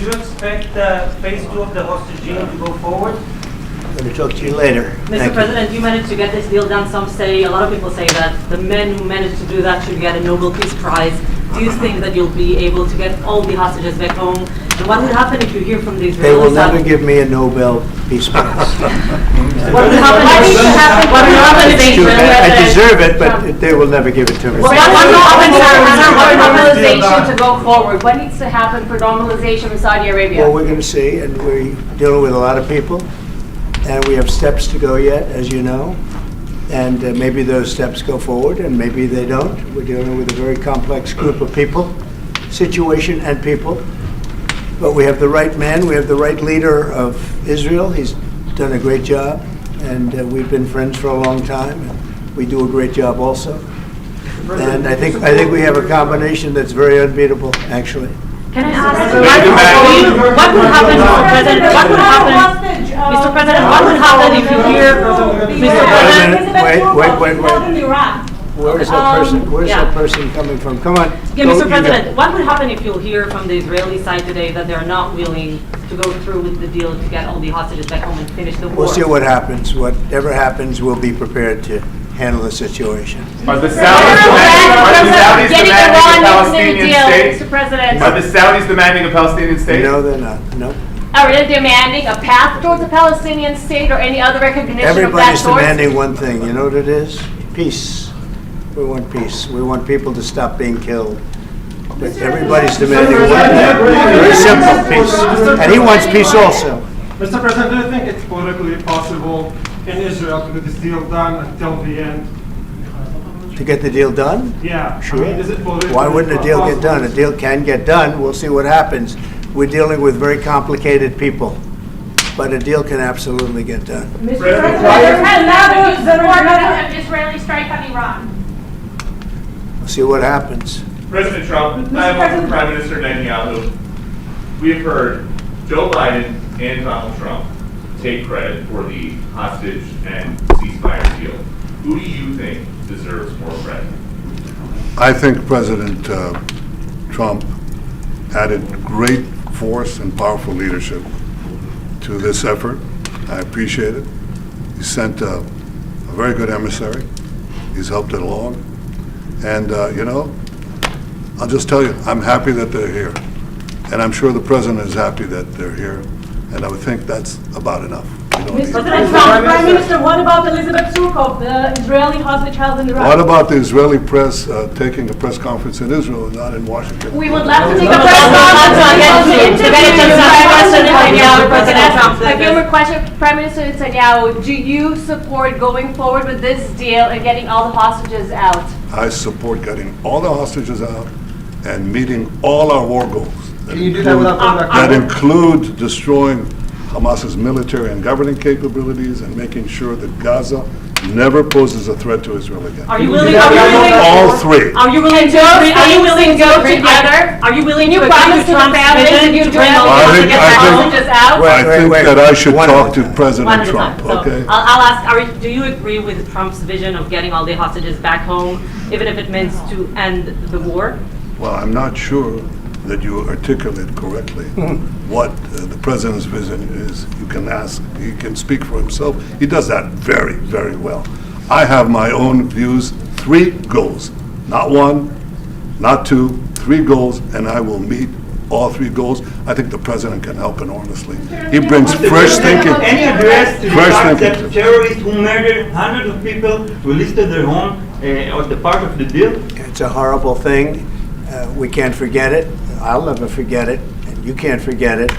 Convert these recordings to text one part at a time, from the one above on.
you expect phase 2 of the hostage deal to go forward? I'm going to talk to you later. Mr. President, you managed to get this deal done. Some say, a lot of people say that the men who managed to do that should get a Nobel Peace Prize. Do you think that you'll be able to get all the hostages back home? And what would happen if you hear from the Israelis? They will never give me a Nobel Peace Prize. What would happen if the I Israelis... deserve it, but they will never give it to me. What normalization to go forward? What needs to happen for normalization in Saudi Arabia? Well, we're going to see, and we're dealing with a lot of people, and we have steps to go yet, as you know, and maybe those steps go forward, and maybe they don't. We're dealing with a very complex group of people, situation and people, but we have the right man, we have the right leader of Israel. He's done a great job, and we've been friends for a long time, and we do a great job also. And I think we have a combination that's very unbeatable, actually. Can I ask what would happen, Mr. President? What would happen, Mr. President? What would happen if you hear, Mr. President? Wait. Where is that person? Where's that person coming from? Come on. Yeah, Mr. President, what would happen if you hear from the Israeli side today that they're not willing to go through with the deal to get all the hostages back home and finish the war? We'll see what happens. Whatever happens, we'll be prepared to handle the situation. Are the Saudis demanding a Palestinian state? Mr. President. Are the Saudis demanding a Palestinian state? No, they're not. No. Are they demanding a path towards a Palestinian state or any other recognition Everybody's of that demanding one thing. You know what it is? Peace. We want peace. We want people to stop being killed. But everybody's demanding one thing. Very simple, peace. And he wants peace also. Mr. President, do you think it's politically possible in Israel to get this deal done until the end? To get the deal done? Yeah. Sure. I mean, is it politically Why wouldn't a deal get done? A possible? deal can get done. We'll see what happens. We're dealing with very complicated people. But a deal can absolutely get done. Mr. President, now support an Israeli strike on Iran. We'll see what happens. President Trump, I have Prime Minister Netanyahu. We have heard Joe Biden and Donald Trump take credit for the hostage and ceasefire deal. Who do you think deserves more credit? I think President Trump added great force and powerful leadership to this effort. I appreciate it. He sent a very good emissary. He's helped it along. And, I'll just tell you, I'm happy that they're here. And I'm sure the President is happy that they're here. And I would think that's about enough. Prime Minister, what about Elizabeth Surkov, the Israeli hostage held in Iraq? What about the Israeli press taking a press conference in Israel and not in Washington? We would love to take a press conference A few more questions. Prime Minister Netanyahu, do you support going forward with this deal and getting all the hostages out? I support getting all the hostages out and meeting all our war goals. That include destroying Hamas's military and governing capabilities and making sure that Gaza never poses a threat to Israel again. Are you willing? All three. Are you willing to? Are you willing to go together? Are you willing to promise to the families you bring all the hostages out? I think that I should One talk at a to time. President One at a Trump. time. So Okay. I'll ask, do you agree with Trump's vision of getting all the hostages back home, even if it means to end the war? Well, I'm not sure that you articulate correctly what the president's vision is. You can ask, he can speak for himself. He does that very, very well. I have my own views, 3 goals, not 1, not 2, 3 goals, and I will meet all 3 goals. I think the president can help enormously. He brings fresh thinking. Any address to the Fresh fact thinking. that terrorists who murdered hundreds of people released their home as the part of the deal? It's a horrible thing. We can't forget it. I'll never forget it, and you can't forget it.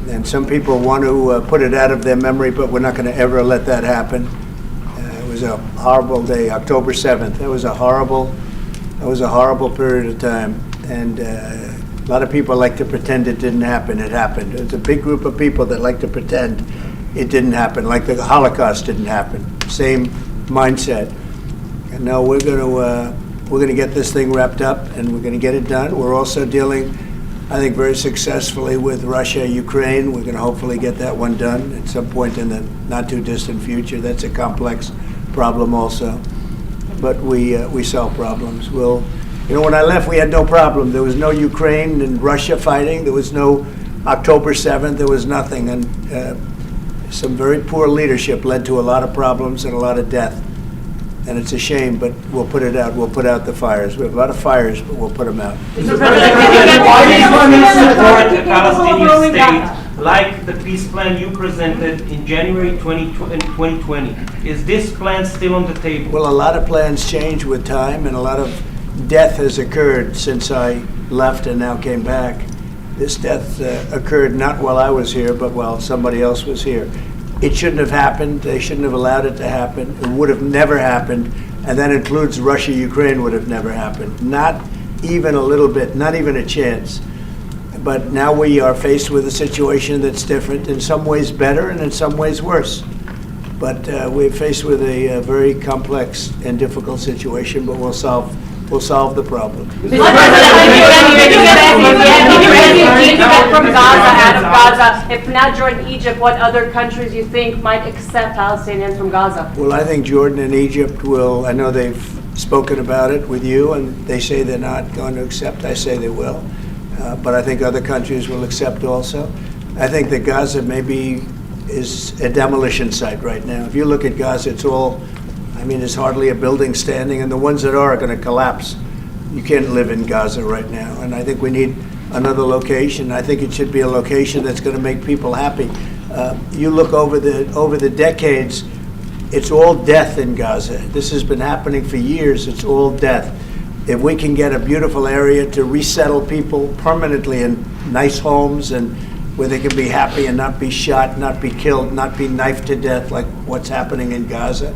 And some people want to put it out of their memory, but we're not going to ever let that happen. It was a horrible day, October 7th. That was a horrible period of time. And a lot of people like to pretend it didn't happen. It happened. There's a big group of people that like to pretend it didn't happen, like the Holocaust didn't happen. Same mindset. And now we're going to get this thing wrapped up, and we're going to get it done. We're also dealing, I think, very successfully with Russia, Ukraine. We're going to hopefully get that one done at some point in the not too distant future. That's a complex problem also. But we solve problems. When I left, we had no problem. There was no Ukraine and Russia fighting. There was no October 7th, there was nothing, and some very poor leadership led to a lot of problems and a lot of death. And it's a shame, but we'll put it out. We'll put out the fires. We have a lot of fires, but we'll put them out. Mr. Why do you want to support a Capable of Palestinian growing state Gaza? like the peace plan you presented in January 2020? Is this plan still on the table? Well, a lot of plans change with time, and a lot of death has occurred since I left and now came back. This death occurred not while I was here, but while somebody else was here. It shouldn't have happened. They shouldn't have allowed it to happen. It would have never happened, and that includes Russia, Ukraine would have never happened. Not even a little bit, not even a chance. But now we are faced with a situation that's different, in some ways better and in some ways worse. But we're faced with a very complex and difficult situation, but we'll solve the problem. From Gaza, out of Gaza, if not Jordan, Egypt, what other countries you think might accept Palestinians from Gaza? Well, I think Jordan and Egypt will, I know they've spoken about it with you, and they say they're not going to accept. I say they will. But I think other countries will accept also. I think that Gaza maybe is a demolition site right now. If you look at Gaza, it's all, I mean, there's hardly a building standing, and the ones that are going to collapse. You can't live in Gaza right now, and I think we need another location. I think it should be a location that's going to make people happy. You look over the decades, it's all death in Gaza. This has been happening for years. It's all death. If we can get a beautiful area to resettle people permanently in nice homes and where they can be happy and not be shot, not be killed, not be knifed to death like what's happening in Gaza.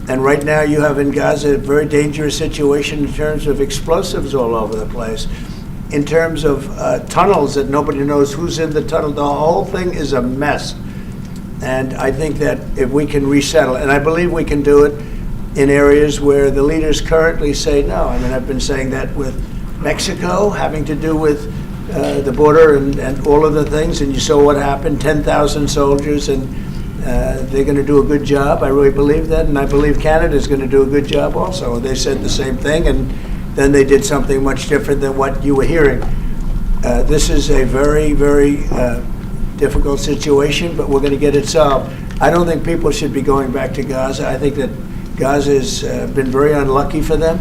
And right now you have in Gaza a very dangerous situation in terms of explosives all over the place, in terms of tunnels that nobody knows who's in the tunnel. The whole thing is a mess. And I think that if we can resettle, and I believe we can do it in areas where the leaders currently say no. I mean, I've been saying that with Mexico, having to do with the border and all of the things, and you saw what happened, 10,000 soldiers, and they're going to do a good job. I really believe that, and I believe Canada's going to do a good job also. They said the same thing, and then they did something much different than what you were hearing. This is a very, very difficult situation, but we're going to get it solved. I don't think people should be going back to Gaza. I think that Gaza has been very unlucky for them.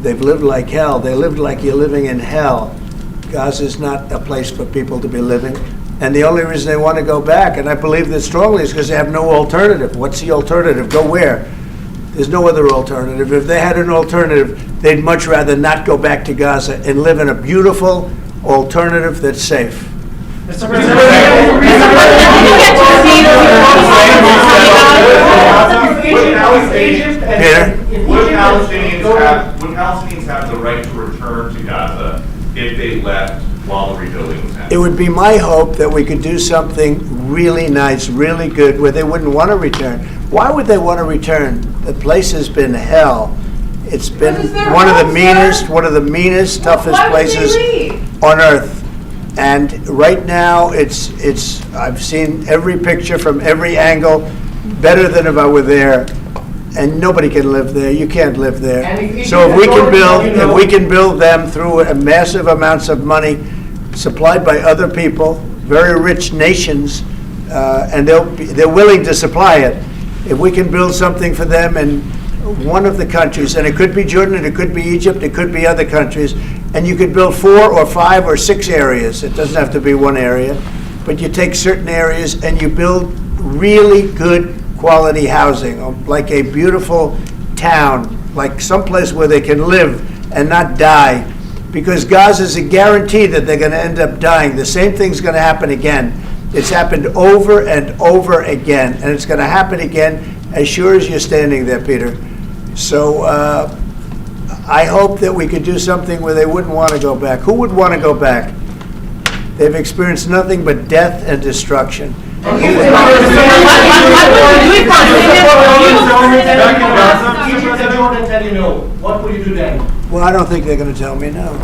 They've lived like hell. They lived like you're living in hell. Gaza is not a place for people to be living. And the only reason they want to go back, and I believe this strongly, is because they have no alternative. What's the alternative? Go where? There's no other alternative. If they had an alternative, they'd much rather not go back to Gaza and live in a beautiful alternative that's safe. Mr. Would Palestinians have the right to return to Gaza if they left while the rebuilding was happening? It would be my hope that we could do something really nice, really good, where they wouldn't want to return. Why would they want to return? The place has been hell. It's been one of the meanest, toughest places on earth. And right now, I've seen every picture from every angle, better than if I were there. And nobody can live there. You can't live there. So if we can build them through massive amounts of money supplied by other people, very rich nations, and they're willing to supply it. If we can build something for them in one of the countries, and it could be Jordan, and it could be Egypt, it could be other countries, and you could build 4 or 5 or 6 areas. It doesn't have to be one area, but you take certain areas and you build really good quality housing, like a beautiful town, like someplace where they can live and not die. Because Gaza is a guarantee that they're going to end up dying. The same thing's going to happen again. It's happened over and over again, and it's going to happen again as sure as you're standing there, Peter. So I hope that we could do something where they wouldn't want to go back. Who would want to go back? They've experienced nothing but death and destruction. What will you do then? Well, I don't think they're going to tell me no.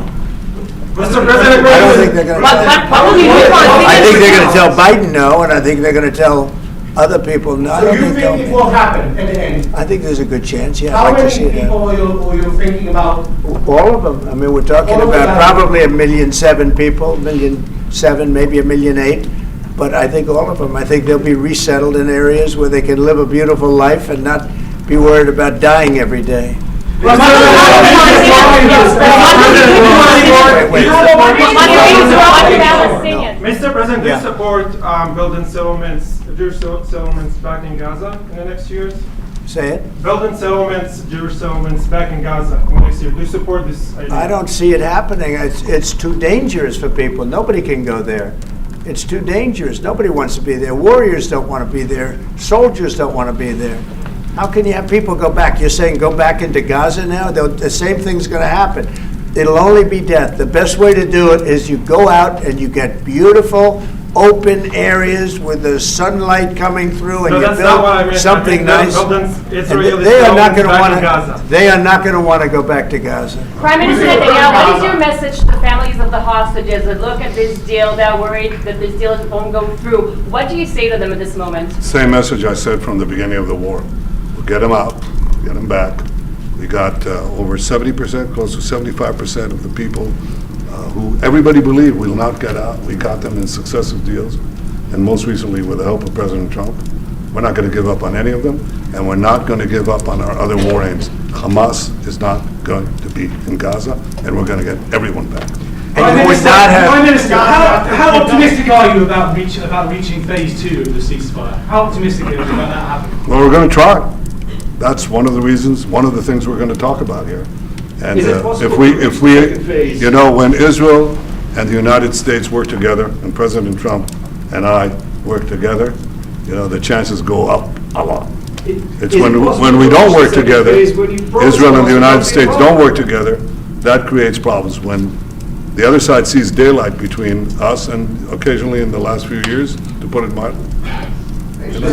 Mr. President, I don't think they're going to. I think they're going to tell Biden no, and I think they're going to tell other people no. I So don't you think they'll. think it will happen at the end? I think there's a good chance. Yeah, How I'd like to many see people that. are you thinking about? All of them. I mean, we're talking All of about them. probably 1.7 million people, 1.8 million 1,700,000, maybe 1,800,000. But I think all of them, I think they'll be resettled in areas where they can live a beautiful life and not be worried about dying every day. Mr. President, do you Yeah. support building settlements, Jewish settlements back in Gaza in the next years? Say it. Building settlements, Jewish settlements back in Gaza in the next year. Do you support this idea? I don't see it happening. It's too dangerous for people. Nobody can go there. It's too dangerous. Nobody wants to be there. Warriors don't want to be there. Soldiers don't want to be there. How can you have people go back? You're saying go back into Gaza now? The same thing's going to happen. It'll only be death. The best way to do it is you go out and you get beautiful, open areas with the sunlight coming through, and No, you that's not what I build meant. something nice. Building And Israeli they are not settlements going to back want in Gaza. to. They are not going to want to go back to Gaza. Prime Minister Netanyahu, what is your message to the families of the hostages that look at this deal, that are worried that this deal won't go through? What do you say to them at this moment? Same message I said from the beginning of the war. We'll get them out, get them back. We got over 70%, close to 75% of the people who everybody believed will not get out. We got them in successive deals, and most recently with the help of President Trump. We're not going to give up on any of them, and we're not going to give up on our other war aims. Hamas is not going to be in Gaza, and we're going to get everyone back. And you would not have. Prime Minister, how optimistic are you about reaching phase 2 of the ceasefire? How optimistic are you about that happening? Well, we're going to try. That's one of the reasons, one of the things we're going to talk about here. And Is it possible if we, to reach the second phase? you know, when Israel and the United States work together, and President Trump and I work together, you know, the chances go up a lot. It's when we don't work together, Israel and the United States don't work together, that creates problems. When the other side sees daylight between us, and occasionally in the last few years, to put it mildly,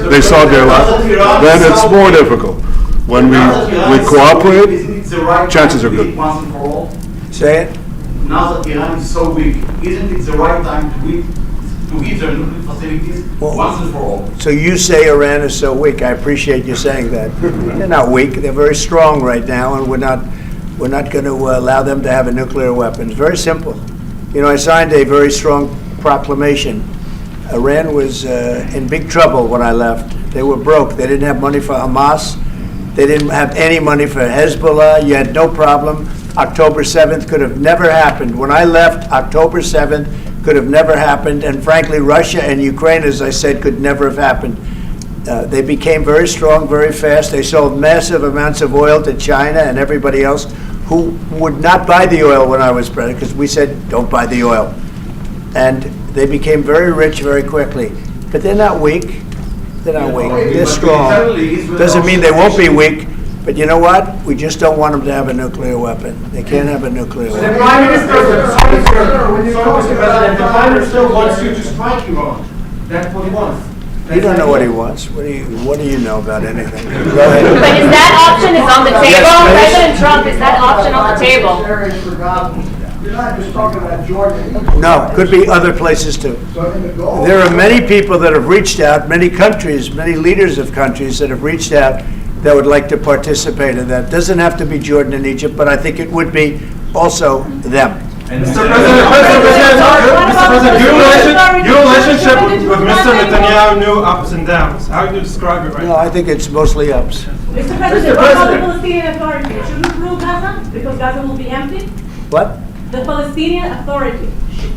they saw daylight, then it's more difficult. When we cooperate, chances are good. Once and for all? Say it. Now that Iran is so weak, isn't it the right time to hit their nuclear facilities once and for all? So you say Iran is so weak. I appreciate you saying that. They're not weak. They're very strong right now, and we're not going to allow them to have a nuclear weapon. It's very simple. You know, I signed a very strong proclamation. Iran was in big trouble when I left. They were broke. They didn't have money for Hamas. They didn't have any money for Hezbollah. You had no problem. October 7th could have never happened. When I left, October 7th could have never happened. And frankly, Russia and Ukraine, as I said, could never have happened. They became very strong very fast. They sold massive amounts of oil to China and everybody else who would not buy the oil when I was president, because we said, don't buy the oil. And they became very rich very quickly. But they're not weak. They're not weak. They're strong. Doesn't mean they won't be weak. But you know what? We just don't want them to have a nuclear weapon. They can't have a nuclear The weapon. Prime Minister wants you to strike Iran. That's what he wants. You don't know what he wants. What do you know about anything? Go ahead. But is that option is on the table? Yes, President Trump, is that option on the table? You're not just talking about Jordan. No, could be other places too. There are many people that have reached out, many countries, many leaders of countries that have reached out that would like to participate in that. Doesn't have to be Jordan and Egypt, but I think it would be also them. Mr. President, your relationship with Mr. Netanyahu knew ups and downs. How do you describe it right No, now? I think it's mostly ups. Mr. President, what about the Palestinian Authority? Shouldn't rule Gaza because Gaza will be empty? What? The Palestinian Authority,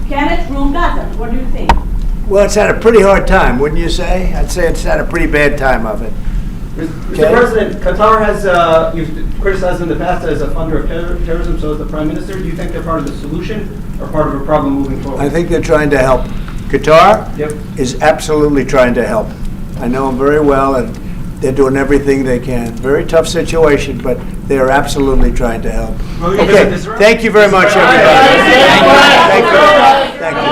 can it rule Gaza? What do you think? Well, it's had a pretty hard time, wouldn't you say? I'd say it's had a pretty bad time of it. Mr. President, Qatar has, you've criticized in the past as a funder of terrorism, so is the Prime Minister. Do you think they're part of the solution or part of a problem moving forward? I think they're trying to help. Qatar Yep. is absolutely trying to help. I know them very well, and they're doing everything they can. Very tough situation, but they are absolutely trying to help. Will you Okay, visit Israel? thank you very much, everybody. Thank you. Thank you.